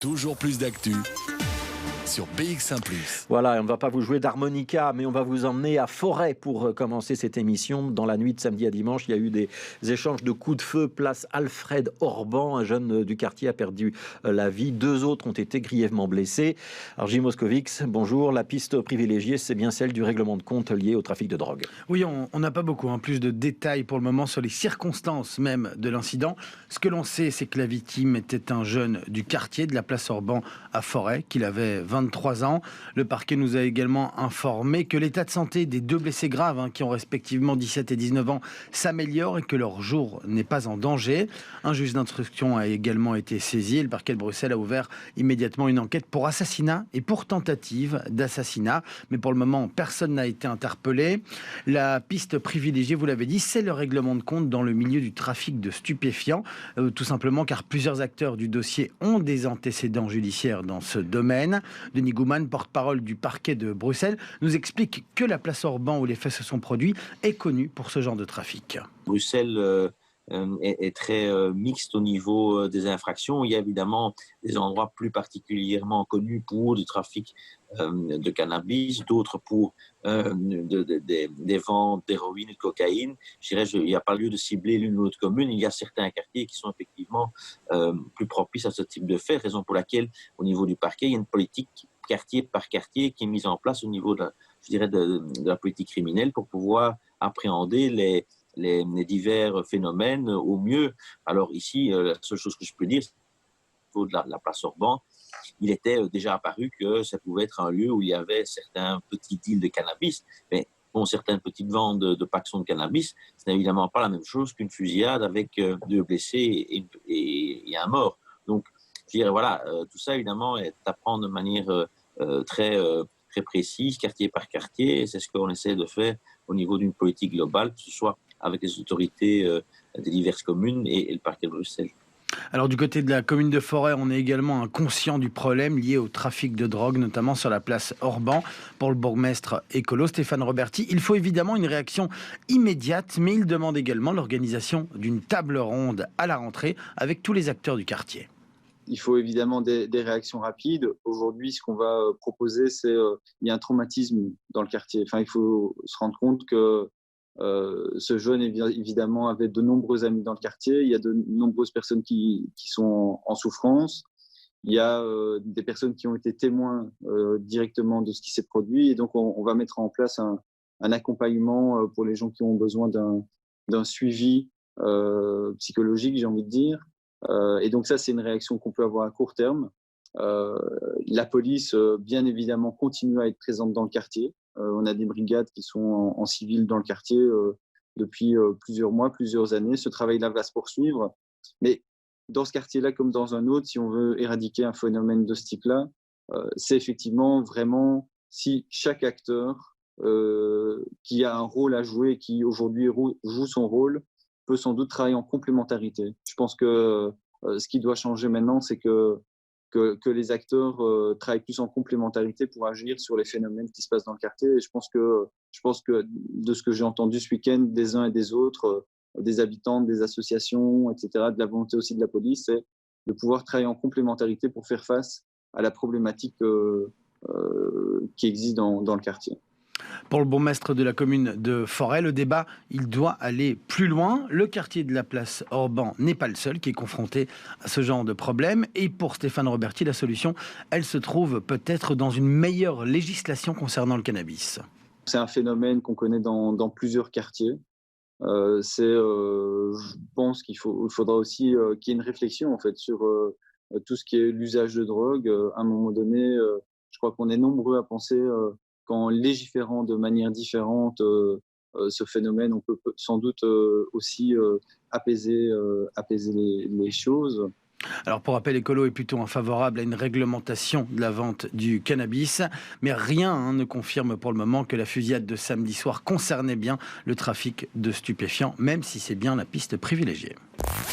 Toujours plus d'actu sur BX1 +. Voilà, on ne va pas vous jouer d'harmonica, mais on va vous emmener à Forêt pour commencer cette émission. Dans la nuit de samedi à dimanche, il y a eu des échanges de coups de feu, place Alfred Orban. Un jeune du quartier a perdu la vie. 2 autres ont été grièvement blessés. Alors Gilles Moscovix, bonjour. La piste privilégiée, c'est bien celle du règlement de compte lié au trafic de drogue. Oui, on n'a pas beaucoup, plus de détails pour le moment sur les circonstances même de l'incident. Ce que l'on sait, c'est que la victime était un jeune du quartier de la place Orban à Forêt, qu'il avait 23 ans. Le parquet nous a également informé que l'état de santé des 2 blessés graves, qui ont respectivement 17 et 19 ans, s'améliore et que leur jour n'est pas en danger. Un juge d'instruction a également été saisi et le parquet de Bruxelles a ouvert immédiatement une enquête pour assassinat et pour tentative d'assassinat. Mais pour le moment, personne n'a été interpellé. La piste privilégiée, vous l'avez dit, c'est le règlement de compte dans le milieu du trafic de stupéfiants. Tout simplement car plusieurs acteurs du dossier ont des antécédents judiciaires dans ce domaine. Denis Gouman, porte-parole du parquet de Bruxelles, nous explique que la place Orban où les faits se sont produits est connue pour ce genre de trafic. Bruxelles est très mixte au niveau des infractions. Il y a évidemment des endroits plus particulièrement connus pour du trafic de cannabis, d'autres pour des ventes d'héroïne et de cocaïne. Je dirais, il n'y a pas lieu de cibler l'une ou l'autre commune. Il y a certains quartiers qui sont effectivement plus propices à ce type de faits, raison pour laquelle, au niveau du parquet, il y a une politique quartier par quartier qui est mise en place au niveau de la politique criminelle pour pouvoir appréhender les divers phénomènes au mieux. Alors ici, la seule chose que je peux dire, c'est qu'au niveau de la place Orban, il était déjà apparu que ça pouvait être un lieu où il y avait certains petits deals de cannabis, mais bon, certaines petites ventes de paxons de cannabis, ce n'est évidemment pas la même chose qu'une fusillade avec 2 blessés et un mort. Donc, je dirais, voilà, tout ça évidemment est à prendre de manière très précise, quartier par quartier. C'est ce qu'on essaie de faire au niveau d'une politique globale, que ce soit avec les autorités des diverses communes et le parquet de Bruxelles. Alors du côté de la commune de Forêt, on est également conscient du problème lié au trafic de drogue, notamment sur la place Orban. Pour le bourgmestre écolo Stéphane Roberti, il faut évidemment une réaction immédiate, mais il demande également l'organisation d'une table ronde à la rentrée avec tous les acteurs du quartier. Il faut évidemment des réactions rapides. Aujourd'hui, ce qu'on va proposer, c'est il y a un traumatisme dans le quartier. Enfin, il faut se rendre compte que ce jeune, évidemment, avait de nombreux amis dans le quartier. Il y a de nombreuses personnes qui sont en souffrance. Il y a des personnes qui ont été témoins directement de ce qui s'est produit. Et donc, on va mettre en place un accompagnement pour les gens qui ont besoin d'un suivi psychologique, j'ai envie de dire. Et donc ça, c'est une réaction qu'on peut avoir à court terme. La police, bien évidemment, continue à être présente dans le quartier. On a des brigades qui sont en civil dans le quartier depuis plusieurs mois, plusieurs années. Ce travail-là va se poursuivre. Mais dans ce quartier-là, comme dans un autre, si on veut éradiquer un phénomène de ce type-là, c'est effectivement vraiment si chaque acteur qui a un rôle à jouer et qui aujourd'hui joue son rôle peut sans doute travailler en complémentarité. Je pense que ce qui doit changer maintenant, c'est que les acteurs travaillent plus en complémentarité pour agir sur les phénomènes qui se passent dans le quartier. Et je pense que de ce que j'ai entendu ce week-end des uns et des autres, des habitants, des associations, etc., de la volonté aussi de la police, c'est de pouvoir travailler en complémentarité pour faire face à la problématique qui existe dans le quartier. Pour le bourgmestre de la commune de Forêt, le débat, il doit aller plus loin. Le quartier de la place Orban n'est pas le seul qui est confronté à ce genre de problème. Et pour Stéphane Roberti, la solution, elle se trouve peut-être dans une meilleure législation concernant le cannabis. C'est un phénomène qu'on connaît dans plusieurs quartiers. Je pense qu'il faudra aussi qu'il y ait une réflexion en fait, sur tout ce qui est l'usage de drogue. À un moment donné, je crois qu'on est nombreux à penser qu'en légiférant de manière différente ce phénomène, on peut sans doute aussi apaiser les choses. Alors pour rappel, Écolo est plutôt favorable à une réglementation de la vente du cannabis, mais rien ne confirme pour le moment que la fusillade de samedi soir concernait bien le trafic de stupéfiants, même si c'est bien la piste privilégiée.